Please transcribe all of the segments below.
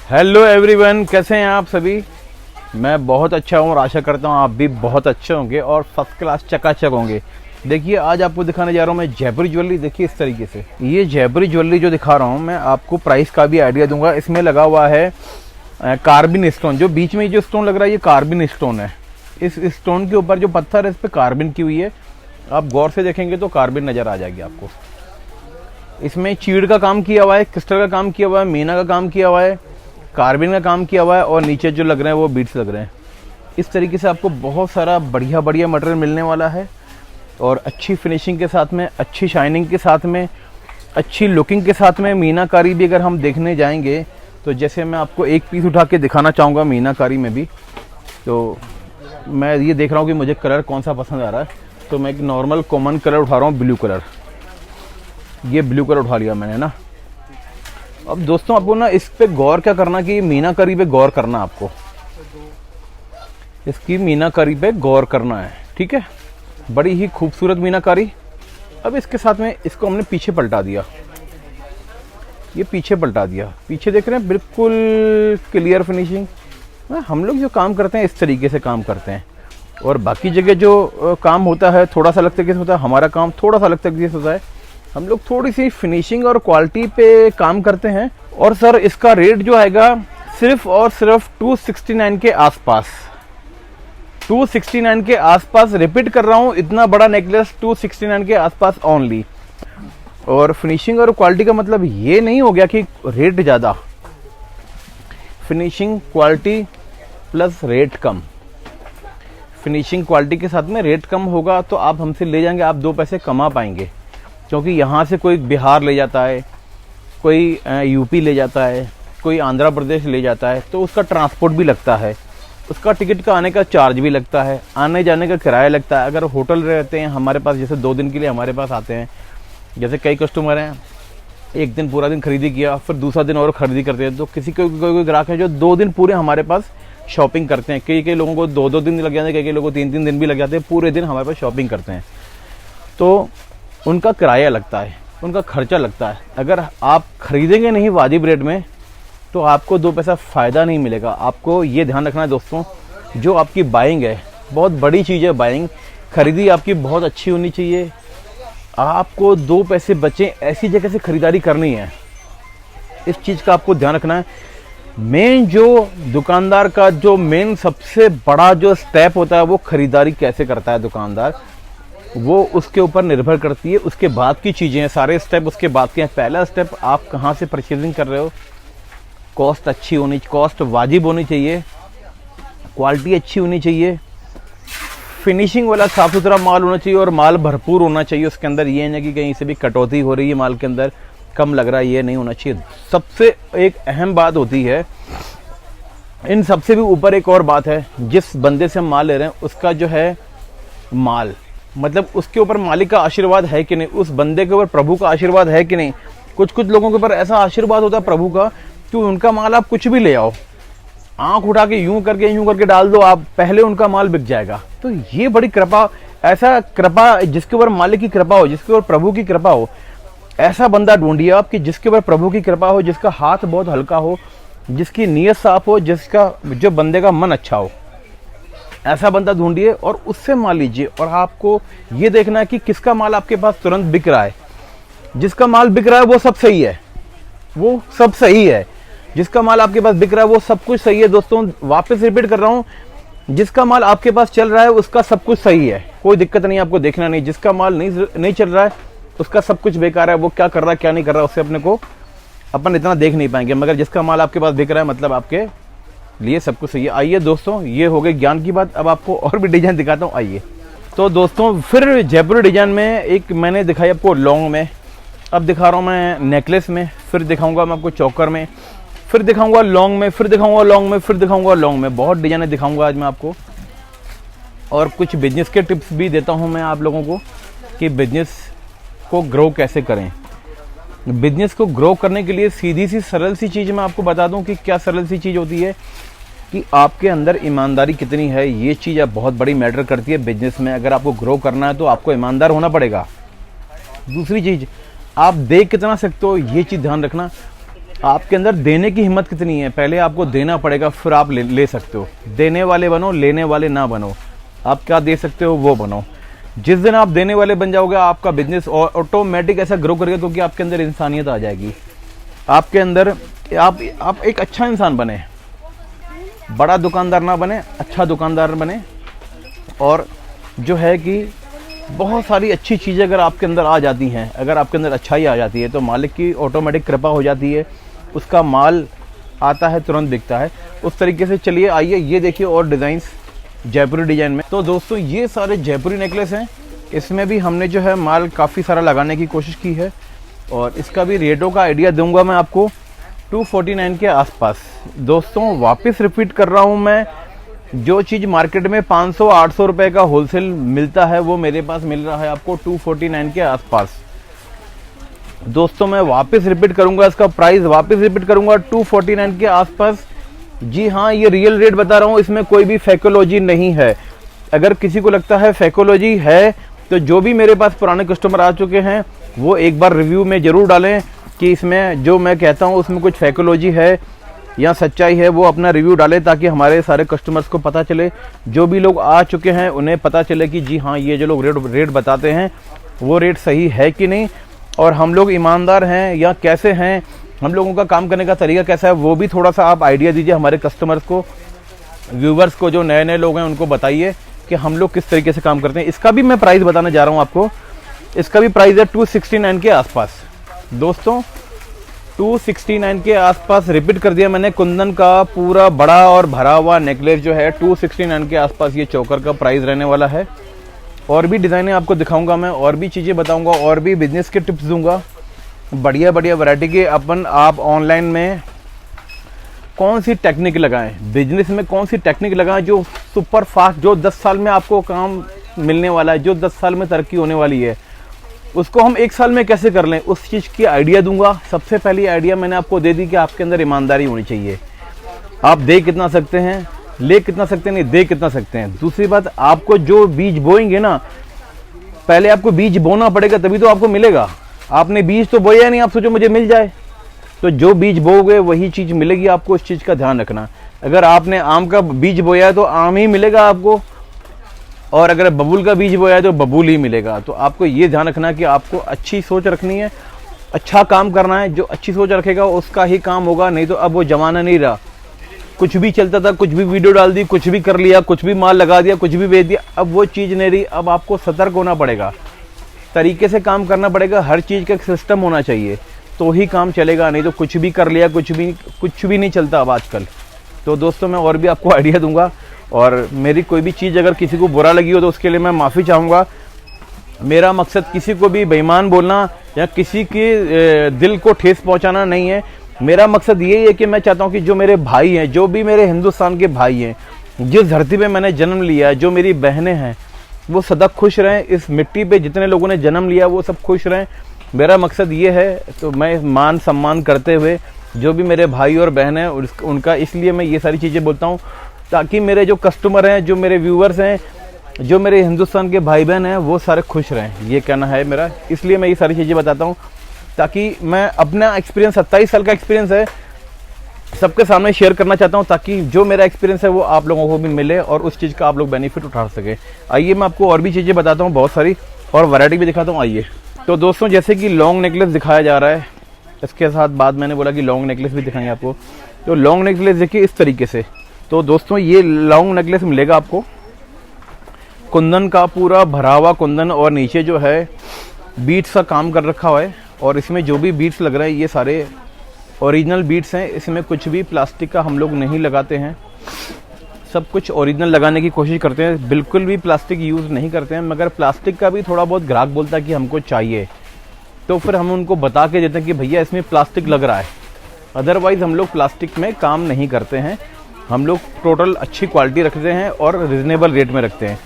Hello everyone, कैसे हैं आप सभी। मैं बहुत अच्छा हूँ और आशा करता हूँ आप भी बहुत अच्छे होंगे और फर्स्ट क्लास चकाचक होंगे। देखिए, आज आपको दिखाने जा रहा हूँ मैं जयपुरी ज्वेलरी। देखिए इस तरीके से ये जयपुरी ज्वेलरी जो दिखा रहा हूँ मैं आपको प्राइस का भी आइडिया दूंगा। इसमें लगा हुआ है कार्बिन स्टोन। जो बीच में जो स्टोन लग रहा है ये कार्बिन स्टोन है। इस स्टोन के ऊपर जो पत्थर है इस पर कार्बिन की हुई है। आप गौर से देखेंगे तो कार्बिन नज़र आ जाएगी आपको। इसमें चीड़ का काम किया हुआ है, क्रिस्टल का काम किया हुआ है, मीना का काम किया हुआ है, कार्बिन का काम किया हुआ है और नीचे जो लग रहे हैं वो बीट्स लग रहे हैं। इस तरीके से आपको बहुत सारा बढ़िया बढ़िया मटेरियल मिलने वाला है और अच्छी फिनिशिंग के साथ में, अच्छी शाइनिंग के साथ में, अच्छी लुकिंग के साथ में। मीनाकारी भी अगर हम देखने जाएंगे तो जैसे मैं आपको एक पीस उठा के दिखाना चाहूँगा मीनाकारी में भी। तो मैं ये देख रहा हूँ कि मुझे कलर कौन सा पसंद आ रहा है, तो मैं एक नॉर्मल कॉमन कलर उठा रहा हूँ, ब्लू कलर। ये ब्लू कलर उठा लिया मैंने ना। अब दोस्तों आपको ना इस पे गौर क्या करना कि मीनाकारी पे गौर करना, आपको इसकी मीनाकारी पे गौर करना है, ठीक है। बड़ी ही खूबसूरत मीनाकारी। अब इसके साथ में इसको हमने पीछे पलटा दिया, ये पीछे पलटा दिया। पीछे देख रहे हैं बिल्कुल क्लियर फिनिशिंग। हम लोग जो काम करते हैं इस तरीके से काम करते हैं और बाकी जगह जो काम होता है थोड़ा सा अलग तरीके से होता है। हमारा काम थोड़ा सा अलग तरीके से होता है। हम लोग थोड़ी सी फिनिशिंग और क्वालिटी पे काम करते हैं। और सर इसका रेट जो आएगा सिर्फ और सिर्फ 269 के आसपास, 269 के आसपास। रिपीट कर रहा हूँ, इतना बड़ा नेकलेस 269 के आसपास ओनली। और फिनिशिंग और क्वालिटी का मतलब ये नहीं हो गया कि रेट ज़्यादा। फिनिशिंग क्वालिटी प्लस रेट कम। फिनिशिंग क्वालिटी के साथ में रेट कम होगा तो आप हमसे ले जाएंगे, आप 2 पैसे कमा पाएंगे। क्योंकि यहाँ से कोई बिहार ले जाता है, कोई यूपी ले जाता है, कोई आंध्र प्रदेश ले जाता है, तो उसका ट्रांसपोर्ट भी लगता है, उसका टिकट का आने का चार्ज भी लगता है, आने जाने का किराया लगता है। अगर होटल रहते हैं हमारे पास, जैसे 2 दिन के लिए हमारे पास आते हैं, जैसे कई कस्टमर हैं एक दिन पूरा दिन खरीदी किया फिर दूसरा दिन और खरीदी करते हैं। तो किसी कोई ग्राहक है जो 2 दिन पूरे हमारे पास शॉपिंग करते हैं। कई लोगों को 2-2 दिन लग जाते हैं, कई लोगों को 3-3 दिन भी लग जाते हैं, पूरे दिन हमारे पास शॉपिंग करते हैं। तो उनका किराया लगता है, उनका खर्चा लगता है। अगर आप खरीदेंगे नहीं वाजिब रेट में तो आपको 2 पैसा फ़ायदा नहीं मिलेगा। आपको ये ध्यान रखना है दोस्तों, जो आपकी बाइंग है बहुत बड़ी चीज़ है। बाइंग खरीदी आपकी बहुत अच्छी होनी चाहिए। आपको 2 पैसे बचें ऐसी जगह से खरीदारी करनी है, इस चीज़ का आपको ध्यान रखना है। मेन जो दुकानदार का जो मेन सबसे बड़ा जो स्टेप होता है वो खरीदारी कैसे करता है दुकानदार, वो उसके ऊपर निर्भर करती है। उसके बाद की चीज़ें हैं, सारे स्टेप उसके बाद के हैं। पहला स्टेप आप कहाँ से परचेजिंग कर रहे हो, कॉस्ट अच्छी होनी, कॉस्ट वाजिब होनी चाहिए, क्वालिटी अच्छी होनी चाहिए, फिनिशिंग वाला साफ सुथरा माल होना चाहिए और माल भरपूर होना चाहिए उसके अंदर। ये नहीं कि कहीं से भी कटौती हो रही है माल के अंदर, कम लग रहा है, ये नहीं होना चाहिए। सबसे एक अहम बात होती है, इन सबसे भी ऊपर एक और बात है, जिस बंदे से हम माल ले रहे हैं उसका जो है माल, मतलब उसके ऊपर मालिक का आशीर्वाद है कि नहीं, उस बंदे के ऊपर प्रभु का आशीर्वाद है कि नहीं। कुछ कुछ लोगों के ऊपर ऐसा आशीर्वाद होता है प्रभु का कि उनका माल आप कुछ भी ले आओ, आंख उठा के यूं करके डाल दो, आप पहले उनका माल बिक जाएगा। तो ये बड़ी कृपा, ऐसा कृपा जिसके ऊपर मालिक की कृपा हो, जिसके ऊपर प्रभु की कृपा हो, ऐसा बंदा ढूंढिए आप कि जिसके ऊपर प्रभु की कृपा हो, जिसका हाथ बहुत हल्का हो, जिसकी नीयत साफ हो, जिसका जो बंदे का मन अच्छा हो, ऐसा बंदा ढूंढिए और उससे माल लीजिए। और आपको ये देखना है कि किसका माल आपके पास तुरंत बिक रहा है। जिसका माल बिक रहा है वो सब सही है, वो सब सही है। जिसका माल आपके पास बिक रहा है वो सब कुछ सही है। दोस्तों वापस रिपीट कर रहा हूँ, जिसका माल आपके पास चल रहा है उसका सब कुछ सही है, कोई दिक्कत नहीं, आपको देखना नहीं। जिसका माल नहीं चल रहा है उसका सब कुछ बेकार है, वो क्या कर रहा है क्या नहीं कर रहा है उससे अपने को अपन इतना देख नहीं पाएंगे। मगर जिसका माल आपके पास बिक रहा है मतलब आपके लिए सब कुछ सही है। आइए दोस्तों, ये हो गई ज्ञान की बात। अब आपको और भी डिजाइन दिखाता हूँ, आइए। तो दोस्तों फिर जयपुरी डिजाइन में एक मैंने दिखाई आपको लॉन्ग में, अब दिखा रहा हूँ मैं नेकलेस में, फिर दिखाऊंगा मैं आपको चौकर में, फिर दिखाऊंगा लॉन्ग में, फिर दिखाऊंगा लॉन्ग में, फिर दिखाऊंगा लॉन्ग में। बहुत डिजाइने दिखाऊंगा आज मैं आपको और कुछ बिजनेस के टिप्स भी देता हूँ मैं आप लोगों को कि बिजनेस को ग्रो कैसे करें। बिजनेस को ग्रो करने के लिए सीधी सी सरल सी चीज़ मैं आपको बता दूं कि क्या सरल सी चीज़ होती है कि आपके अंदर ईमानदारी कितनी है। ये चीज़ अब बहुत बड़ी मैटर करती है बिजनेस में। अगर आपको ग्रो करना है तो आपको ईमानदार होना पड़ेगा। दूसरी चीज़, आप देख कितना सकते हो, ये चीज़ ध्यान रखना। आपके अंदर देने की हिम्मत कितनी है, पहले आपको देना पड़ेगा, फिर आप ले सकते हो। देने वाले बनो, लेने वाले ना बनो। आप क्या दे सकते हो वो बनो। जिस दिन आप देने वाले बन जाओगे, आपका बिजनेस ऑटोमेटिक ऐसा ग्रो करेगा, क्योंकि आपके अंदर इंसानियत आ जाएगी। आपके अंदर आप एक अच्छा इंसान बने, बड़ा दुकानदार ना बने, अच्छा दुकानदार बने। और जो है कि बहुत सारी अच्छी चीज़ें अगर आपके अंदर आ जाती हैं, अगर आपके अंदर अच्छाई आ जाती है, तो मालिक की ऑटोमेटिक कृपा हो जाती है। उसका माल आता है, तुरंत बिकता है। उस तरीके से चलिए आइए, ये देखिए और डिज़ाइंस जयपुरी डिज़ाइन में। तो दोस्तों ये सारे जयपुरी नेकलेस हैं। इसमें भी हमने जो है माल काफ़ी सारा लगाने की कोशिश की है, और इसका भी रेटों का आइडिया दूंगा मैं आपको 249 के आसपास। दोस्तों वापस रिपीट कर रहा हूँ मैं, जो चीज़ मार्केट में 500-800 रुपये का होलसेल मिलता है, वो मेरे पास मिल रहा है आपको 249 के आसपास। दोस्तों मैं वापस रिपीट करूंगा, इसका प्राइस वापस रिपीट करूंगा 249 के आसपास। जी हाँ, ये रियल रेट बता रहा हूँ, इसमें कोई भी फैकोलॉजी नहीं है। अगर किसी को लगता है फैकोलॉजी है, तो जो भी मेरे पास पुराने कस्टमर आ चुके हैं, वो एक बार रिव्यू में ज़रूर डालें कि इसमें जो मैं कहता हूँ उसमें कुछ फैकोलॉजी है या सच्चाई है। वो अपना रिव्यू डालें ताकि हमारे सारे कस्टमर्स को पता चले, जो भी लोग आ चुके हैं उन्हें पता चले कि जी हाँ, ये जो लोग रेट बताते हैं वो रेट सही है कि नहीं, और हम लोग ईमानदार हैं या कैसे हैं, हम लोगों का काम करने का तरीका कैसा है, वो भी थोड़ा सा आप आइडिया दीजिए हमारे कस्टमर्स को, व्यूवर्स को। जो नए नए लोग हैं उनको बताइए कि हम लोग किस तरीके से काम करते हैं। इसका भी मैं प्राइस बताने जा रहा हूँ आपको। इसका भी प्राइस है 269 के आसपास। दोस्तों 269 के आसपास रिपीट कर दिया मैंने। कुंदन का पूरा बड़ा और भरा हुआ नेकलेस जो है 269 के आसपास ये चोकर का प्राइस रहने वाला है। और भी डिज़ाइनें आपको दिखाऊंगा मैं, और भी चीज़ें बताऊंगा, और भी बिजनेस के टिप्स दूंगा, बढ़िया बढ़िया वैरायटी के। आप ऑनलाइन में कौन सी टेक्निक लगाएं, बिजनेस में कौन सी टेक्निक लगाएं जो सुपर फास्ट, जो 10 साल में आपको काम मिलने वाला है, जो 10 साल में तरक्की होने वाली है, उसको हम 1 साल में कैसे कर लें, उस चीज़ की आइडिया दूंगा। सबसे पहली आइडिया मैंने आपको दे दी कि आपके अंदर ईमानदारी होनी चाहिए। आप दे कितना सकते हैं, ले कितना सकते हैं, नहीं दे कितना सकते हैं। दूसरी बात, आपको जो बीज बोएंगे ना, पहले आपको बीज बोना पड़ेगा, तभी तो आपको मिलेगा। आपने बीज तो बोया नहीं, आप सोचो मुझे मिल जाए, तो जो बीज बोओगे वही चीज़ मिलेगी आपको। इस चीज़ का ध्यान रखना। अगर आपने आम का बीज बोया है तो आम ही मिलेगा आपको, और अगर बबूल का बीज बोया है तो बबूल ही मिलेगा। तो आपको ये ध्यान रखना कि आपको अच्छी सोच रखनी है, अच्छा काम करना है। जो अच्छी सोच रखेगा उसका ही काम होगा, नहीं तो अब वो जमाना नहीं रहा। कुछ भी चलता था, कुछ भी वीडियो डाल दी, कुछ भी कर लिया, कुछ भी माल लगा दिया, कुछ भी बेच दिया, अब वो चीज़ नहीं रही। अब आपको सतर्क होना पड़ेगा, तरीके से काम करना पड़ेगा। हर चीज़ का एक सिस्टम होना चाहिए, तो ही काम चलेगा, नहीं तो कुछ भी कर लिया, कुछ भी नहीं चलता अब आजकल। तो दोस्तों मैं और भी आपको आइडिया दूंगा, और मेरी कोई भी चीज़ अगर किसी को बुरा लगी हो तो उसके लिए मैं माफ़ी चाहूँगा। मेरा मकसद किसी को भी बेईमान बोलना या किसी के दिल को ठेस पहुँचाना नहीं है। मेरा मकसद यही है कि मैं चाहता हूँ कि जो मेरे भाई हैं, जो भी मेरे हिंदुस्तान के भाई हैं, जिस धरती पे मैंने जन्म लिया है, जो मेरी बहनें हैं, वो सदा खुश रहें। इस मिट्टी पे जितने लोगों ने जन्म लिया वो सब खुश रहें, मेरा मकसद ये है। तो मैं मान सम्मान करते हुए जो भी मेरे भाई और बहन हैं उनका, इसलिए मैं ये सारी चीज़ें बोलता हूँ, ताकि मेरे जो कस्टमर हैं, जो मेरे व्यूवर्स हैं, जो मेरे हिंदुस्तान के भाई बहन हैं, वो सारे खुश रहें। ये कहना है मेरा, इसलिए मैं ये सारी चीज़ें बताता हूँ, ताकि मैं अपना एक्सपीरियंस, 27 साल का एक्सपीरियंस है, सबके सामने शेयर करना चाहता हूँ, ताकि जो मेरा एक्सपीरियंस है वो आप लोगों को भी मिले और उस चीज़ का आप लोग बेनिफिट उठा सके। आइए मैं आपको और भी चीज़ें बताता हूँ, बहुत सारी, और वैरायटी भी दिखाता हूँ। आइए। तो दोस्तों जैसे कि लॉन्ग नेकलेस दिखाया जा रहा है, इसके साथ बाद मैंने बोला कि लॉन्ग नेकलेस भी दिखाएंगे आपको। तो लॉन्ग नेकलेस देखिए इस तरीके से। तो दोस्तों ये लॉन्ग नेकलेस मिलेगा आपको, कुंदन का पूरा भरा हुआ कुंदन, और नीचे जो है बीट्स का काम कर रखा हुआ है, और इसमें जो भी बीट्स लग रहे हैं ये सारे ओरिजिनल बीट्स हैं। इसमें कुछ भी प्लास्टिक का हम लोग नहीं लगाते हैं, सब कुछ ओरिजिनल लगाने की कोशिश करते हैं, बिल्कुल भी प्लास्टिक यूज़ नहीं करते हैं। मगर प्लास्टिक का भी थोड़ा बहुत ग्राहक बोलता है कि हमको चाहिए, तो फिर हम उनको बता के देते हैं कि भैया इसमें प्लास्टिक लग रहा है। अदरवाइज़ हम लोग प्लास्टिक में काम नहीं करते हैं, हम लोग टोटल अच्छी क्वालिटी रखते हैं और रिजनेबल रेट में रखते हैं।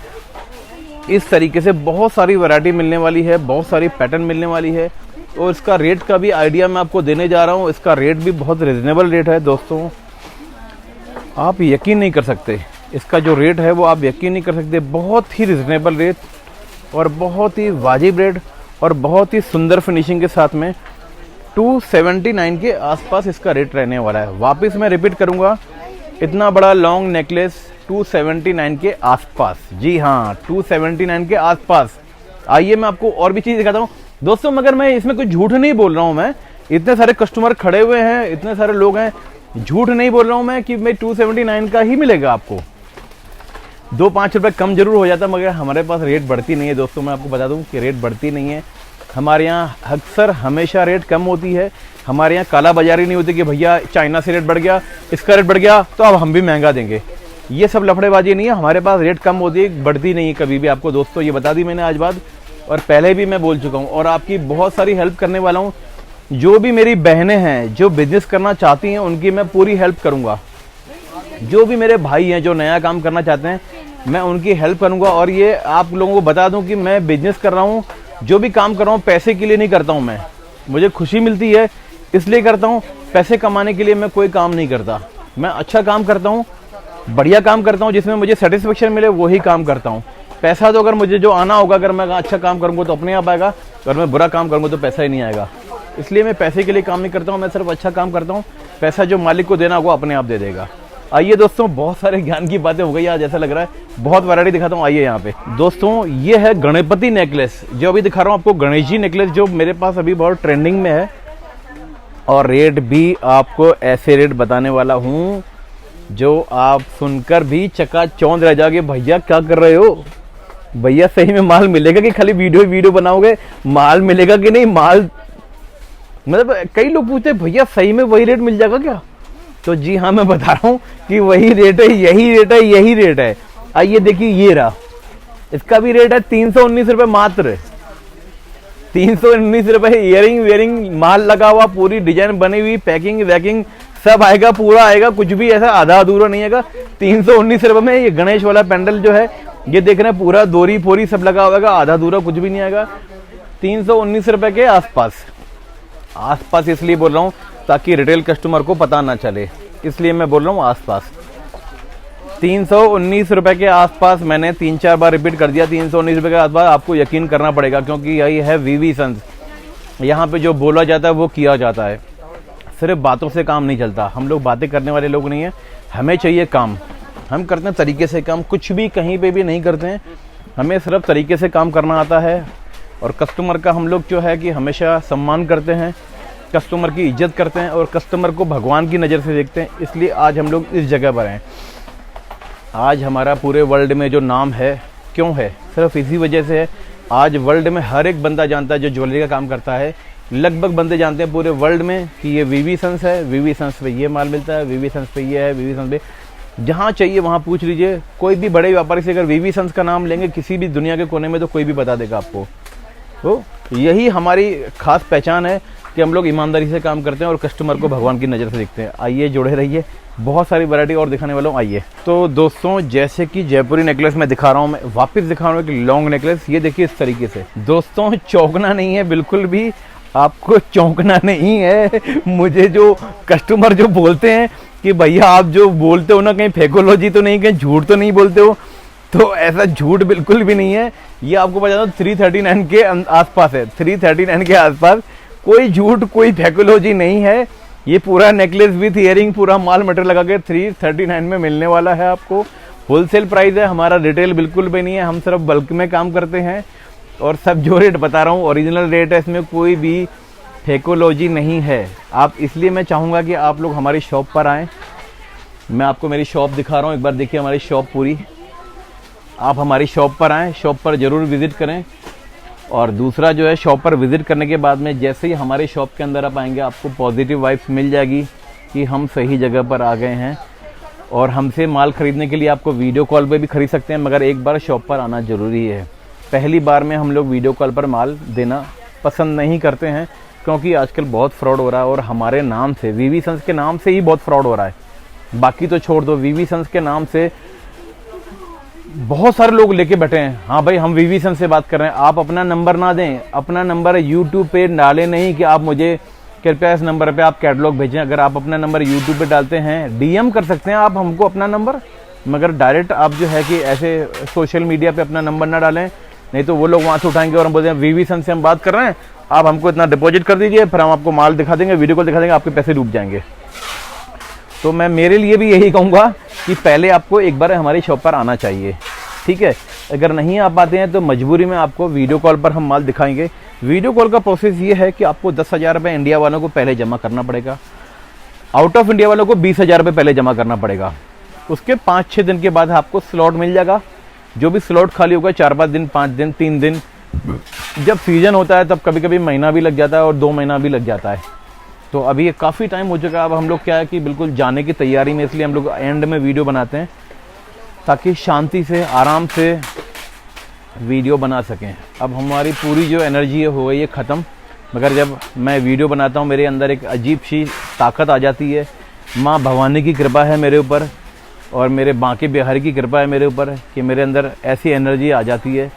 इस तरीके से बहुत सारी वैरायटी मिलने वाली है, बहुत सारी पैटर्न मिलने वाली है, और इसका रेट का भी आइडिया मैं आपको देने जा रहा हूँ। इसका रेट भी बहुत रिजनेबल रेट है दोस्तों, आप यकीन नहीं कर सकते। इसका जो रेट है वो आप यकीन नहीं कर सकते, बहुत ही रिजनेबल रेट और बहुत ही वाजिब रेट और बहुत ही सुंदर फिनिशिंग के साथ में। 279 के आसपास इसका रेट रहने वाला है। वापस मैं रिपीट करूंगा, इतना बड़ा लॉन्ग नेकलेस 279 के आसपास। जी हाँ, 279 के आसपास। आइए मैं आपको और भी चीज़ दिखाता हूँ दोस्तों, मगर मैं इसमें कुछ झूठ नहीं बोल रहा हूँ। मैं इतने सारे कस्टमर खड़े हुए हैं, इतने सारे लोग हैं, झूठ नहीं बोल रहा हूँ मैं कि मैं 279 का ही मिलेगा आपको। 2-5 रुपए कम जरूर हो जाता, मगर हमारे पास रेट बढ़ती नहीं है दोस्तों। मैं आपको बता दूं कि रेट बढ़ती नहीं है हमारे यहाँ, अक्सर हमेशा रेट कम होती है हमारे यहाँ। काला बाजारी नहीं होती कि भैया चाइना से रेट बढ़ गया, इसका रेट बढ़ गया तो अब हम भी महंगा देंगे। ये सब लफड़ेबाजी नहीं है, हमारे पास रेट कम होती है, बढ़ती नहीं है कभी भी। आपको दोस्तों ये बता दी मैंने आज बात, और पहले भी मैं बोल चुका हूँ, और आपकी बहुत सारी हेल्प करने वाला हूँ। जो भी मेरी बहनें हैं जो बिजनेस करना चाहती हैं, उनकी मैं पूरी हेल्प करूँगा। जो भी मेरे भाई हैं जो नया काम करना चाहते हैं, मैं उनकी हेल्प करूँगा। और ये आप लोगों को बता दूँ कि मैं बिजनेस कर रहा हूँ, जो भी काम कर रहा हूँ पैसे के लिए नहीं करता हूँ मैं। मुझे खुशी मिलती है इसलिए करता हूँ, पैसे कमाने के लिए मैं कोई काम नहीं करता। मैं अच्छा काम करता हूँ, बढ़िया काम करता हूँ, जिसमें मुझे सेटिस्फेक्शन मिले वही काम करता हूँ। पैसा तो अगर मुझे जो आना होगा, अगर मैं अच्छा काम करूँगा तो अपने आप आएगा, अगर मैं बुरा काम करूँगा तो पैसा ही नहीं आएगा। इसलिए मैं पैसे के लिए काम नहीं करता हूँ, मैं सिर्फ अच्छा काम करता हूँ। पैसा जो मालिक को देना होगा अपने आप दे देगा। आइए दोस्तों, बहुत सारे ज्ञान की बातें हो गई आज, ऐसा लग रहा है। बहुत वैरायटी दिखाता हूँ, आइए यहाँ पे दोस्तों। ये है गणपति नेकलेस, जो अभी दिखा रहा हूँ आपको, गणेश जी नेकलेस, जो मेरे पास अभी बहुत ट्रेंडिंग में है। और रेट भी आपको ऐसे रेट बताने वाला हूँ जो आप सुनकर भी चकाचौंध रह जाओगे। भैया क्या कर रहे हो भैया, सही में माल मिलेगा कि खाली वीडियो बनाओगे? माल मिलेगा कि नहीं? माल मतलब कई लोग पूछते हैं भैया सही में वही रेट मिल जाएगा क्या? तो जी हाँ, मैं बता रहा हूँ कि वही रेट है, यही रेट है, यही रेट है। आइए देखिए, ये रहा, इसका भी रेट है 319 रुपए मात्र। 319 रुपए। इयरिंग वेयरिंग माल लगा हुआ, पूरी डिजाइन बनी हुई, पैकिंग वैकिंग सब आएगा, पूरा आएगा, कुछ भी ऐसा आधा अधूरा नहीं आएगा। 319 रुपए में ये गणेश वाला पैंडल जो है, ये देख रहे हैं, पूरा दोरी फोरी सब लगा हुआ, आधा अधूरा कुछ भी नहीं आएगा। 319 रुपए के आसपास। आसपास इसलिए बोल रहा हूँ ताकि रिटेल कस्टमर को पता ना चले, इसलिए मैं बोल रहा हूँ आसपास। 319 रुपए के आसपास। मैंने 3-4 बार रिपीट कर दिया, 319 रुपए के आसपास। आपको यकीन करना पड़ेगा, क्योंकि यही है वीवी सन्स। यहाँ पे जो बोला जाता है वो किया जाता है। सिर्फ बातों से काम नहीं चलता, हम लोग बातें करने वाले लोग नहीं हैं, हमें चाहिए काम। हम करते हैं तरीके से काम, कुछ भी कहीं पे भी नहीं करते हैं, हमें सिर्फ तरीके से काम करना आता है। और कस्टमर का हम लोग जो है कि हमेशा सम्मान करते हैं, कस्टमर की इज्जत करते हैं, और कस्टमर को भगवान की नज़र से देखते हैं। इसलिए आज हम लोग इस जगह पर हैं। आज हमारा पूरे वर्ल्ड में जो नाम है, क्यों है? सिर्फ इसी वजह से है। आज वर्ल्ड में हर एक बंदा जानता है जो ज्वेलरी का काम करता है, लगभग बंदे जानते हैं पूरे वर्ल्ड में कि ये वीवी सन्स है, वीवी सन्स पे ये माल मिलता है, वीवी सन्स पे ये है, वीवी सन्स पे। जहाँ चाहिए वहाँ पूछ लीजिए, कोई भी बड़े व्यापारी से अगर वीवी सन्स का नाम लेंगे किसी भी दुनिया के कोने में, तो कोई भी बता देगा आपको। तो यही हमारी खास पहचान है कि हम लोग ईमानदारी से काम करते हैं और कस्टमर को भगवान की नज़र से देखते हैं। आइए जुड़े रहिए, बहुत सारी वैरायटी और दिखाने वाला हूँ। आइए तो दोस्तों, जैसे कि जयपुरी नेकलेस मैं दिखा रहा हूँ, मैं वापस दिखा रहा हूँ एक लॉन्ग नेकलेस। ये देखिए इस तरीके से दोस्तों, चौंकना नहीं है बिल्कुल भी, आपको चौंकना नहीं है। मुझे जो कस्टमर जो बोलते हैं कि भैया आप जो बोलते हो ना, कहीं फेकोलॉजी तो नहीं, कहीं झूठ तो नहीं बोलते हो, तो ऐसा झूठ बिल्कुल भी नहीं है। ये आपको बता दो 339 के आसपास है, 339 के आसपास। कोई झूठ, कोई फेकोलॉजी नहीं है। ये पूरा नेकलेस विथ इयरिंग, पूरा माल मटेरियल लगा के 339 में मिलने वाला है आपको। होलसेल प्राइस है हमारा, रिटेल बिल्कुल भी नहीं है, हम सिर्फ बल्क में काम करते हैं। और सब जो रेट बता रहा हूँ ओरिजिनल रेट है, इसमें कोई भी फेकोलॉजी नहीं है। आप इसलिए मैं चाहूँगा कि आप लोग हमारी शॉप पर आएँ। मैं आपको मेरी शॉप दिखा रहा हूँ, एक बार देखिए हमारी शॉप पूरी। आप हमारी शॉप पर आएँ, शॉप पर ज़रूर विज़िट करें। और दूसरा जो है, शॉप पर विज़िट करने के बाद में जैसे ही हमारे शॉप के अंदर आप आएंगे, आपको पॉजिटिव वाइब्स मिल जाएगी कि हम सही जगह पर आ गए हैं। और हमसे माल ख़रीदने के लिए आपको वीडियो कॉल पे भी ख़रीद सकते हैं, मगर एक बार शॉप पर आना ज़रूरी है। पहली बार में हम लोग वीडियो कॉल पर माल देना पसंद नहीं करते हैं, क्योंकि आजकल बहुत फ्रॉड हो रहा है। और हमारे नाम से, वीवी सन्स के नाम से ही बहुत फ्रॉड हो रहा है। बाकी तो छोड़ दो, वीवी सन्स के नाम से बहुत सारे लोग लेके बैठे हैं। हाँ भाई, हम वीवी सन्स से बात कर रहे हैं, आप अपना नंबर ना दें। अपना नंबर यूट्यूब पे डालें नहीं कि आप मुझे कृपया इस नंबर पे आप कैटलॉग भेजें। अगर आप अपना नंबर यूट्यूब पे डालते हैं, डीएम कर सकते हैं आप हमको अपना नंबर, मगर डायरेक्ट आप जो है कि ऐसे सोशल मीडिया पे अपना नंबर ना डालें। नहीं तो वो लोग वहाँ से उठाएंगे और हम बोलते हैं वीवी सन से हम बात कर रहे हैं, आप हमको इतना डिपॉजिट कर दीजिए, फिर हम आपको माल दिखा देंगे, वीडियो कॉल दिखा देंगे, आपके पैसे डूब जाएंगे। तो मैं मेरे लिए भी यही कहूँगा कि पहले आपको एक बार हमारी शॉप पर आना चाहिए, ठीक है। अगर नहीं आ पाते हैं तो मजबूरी में आपको वीडियो कॉल पर हम माल दिखाएंगे। वीडियो कॉल का प्रोसेस ये है कि आपको 10,000 रुपये इंडिया वालों को पहले जमा करना पड़ेगा, आउट ऑफ इंडिया वालों को 20,000 रुपये पहले जमा करना पड़ेगा। उसके 5-6 दिन के बाद आपको स्लॉट मिल जाएगा। जो भी स्लॉट खाली होगा 4-5 दिन, 5 दिन, 3 दिन, जब सीजन होता है तब कभी कभी महीना भी लग जाता है और 2 महीना भी लग जाता है। तो अभी ये काफ़ी टाइम हो चुका है। अब हम लोग क्या है कि बिल्कुल जाने की तैयारी में, इसलिए हम लोग एंड में वीडियो बनाते हैं ताकि शांति से आराम से वीडियो बना सकें। अब हमारी पूरी जो एनर्जी है हो गई है ख़त्म, मगर जब मैं वीडियो बनाता हूँ मेरे अंदर एक अजीब सी ताकत आ जाती है। माँ भवानी की कृपा है मेरे ऊपर और मेरे बांके बिहारी की कृपा है मेरे ऊपर कि मेरे अंदर ऐसी एनर्जी आ जाती है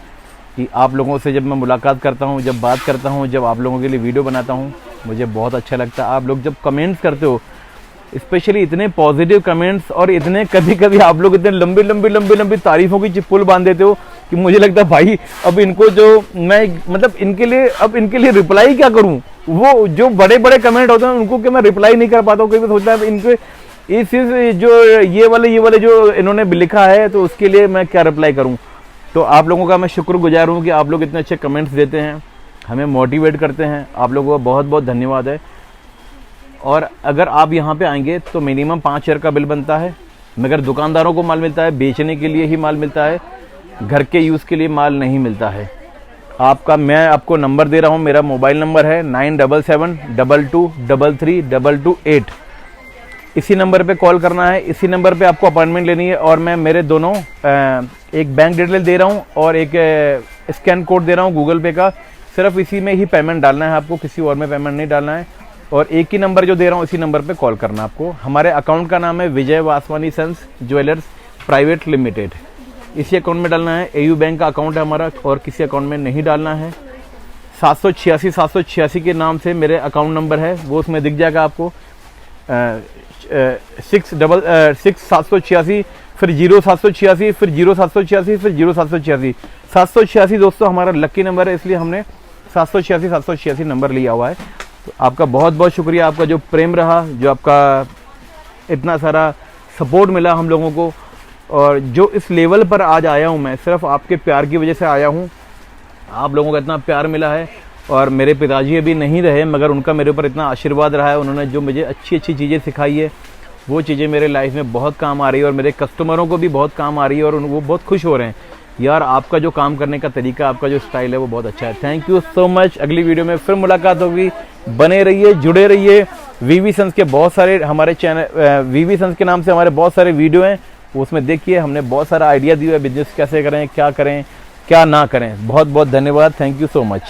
कि आप लोगों से जब मैं मुलाकात करता हूँ, जब बात करता हूँ, जब आप लोगों के लिए वीडियो बनाता हूँ, मुझे बहुत अच्छा लगता है। आप लोग जब कमेंट्स करते हो, स्पेशली इतने पॉजिटिव कमेंट्स, और इतने कभी कभी आप लोग इतने लंबी लंबी लंबी लंबी तारीफ़ों की पुल बांध देते हो कि मुझे लगता है भाई अब इनको जो मैं मतलब इनके लिए रिप्लाई क्या करूं। वो जो बड़े बड़े कमेंट होते हैं उनको कि मैं रिप्लाई नहीं कर पाता हूँ। कभी सोचता है इनके इस जो ये वाले जो इन्होंने लिखा है तो उसके लिए मैं क्या रिप्लाई करूँ। तो आप लोगों का मैं शुक्रगुजार हूँ कि आप लोग इतने अच्छे कमेंट्स देते हैं, हमें मोटिवेट करते हैं। आप लोगों का बहुत बहुत धन्यवाद है। और अगर आप यहाँ पे आएंगे तो मिनिमम 5,000 का बिल बनता है, मगर दुकानदारों को माल मिलता है, बेचने के लिए ही माल मिलता है, घर के यूज़ के लिए माल नहीं मिलता है। मैं आपको नंबर दे रहा हूँ, मेरा मोबाइल नंबर है 9772233228। इसी नंबर पे कॉल करना है, इसी नंबर पे आपको अपॉइंटमेंट लेनी है। और मैं मेरे दोनों एक बैंक डिटेल दे रहा हूँ और एक स्कैन कोड दे रहा हूँ गूगल पे का। सिर्फ इसी में ही पेमेंट डालना है आपको, किसी और में पेमेंट नहीं डालना है। और एक ही नंबर जो दे रहा हूँ इसी नंबर पे कॉल करना आपको। हमारे अकाउंट का नाम है Vijay Vaswani sons jewellers private limited. इसी अकाउंट में डालना है। AU बैंक का अकाउंट है हमारा और किसी अकाउंट में नहीं डालना है। 786 के नाम से मेरे अकाउंट नंबर है, वो उसमें दिख जाएगा आपको। 6 फिर 0786 फिर 0786 फिर 0786 786 दोस्तों हमारा लकी नंबर है, इसलिए हमने 786 नंबर लिया हुआ है। तो आपका बहुत बहुत शुक्रिया, आपका जो प्रेम रहा, जो आपका इतना सारा सपोर्ट मिला हम लोगों को, और जो इस लेवल पर आज आया हूँ मैं सिर्फ आपके प्यार की वजह से आया हूँ। आप लोगों का इतना प्यार मिला है। और मेरे पिताजी अभी नहीं रहे मगर उनका मेरे ऊपर इतना आशीर्वाद रहा है। उन्होंने जो मुझे अच्छी अच्छी चीज़ें सिखाई है वो चीज़ें मेरे लाइफ में बहुत काम आ रही है और मेरे कस्टमरों को भी बहुत काम आ रही है और वो बहुत खुश हो रहे हैं। यार आपका जो काम करने का तरीका, आपका जो स्टाइल है वो बहुत अच्छा है। Thank you so much. अगली वीडियो में फिर मुलाकात होगी। बने रहिए, जुड़े रहिए। वीवी सन्स के बहुत सारे हमारे चैनल, वीवी सन्स के नाम से हमारे बहुत सारे वीडियो हैं, उसमें देखिए। हमने बहुत सारा आइडिया दिया है बिजनेस कैसे करें, क्या करें, क्या ना करें। बहुत बहुत धन्यवाद। Thank you so much.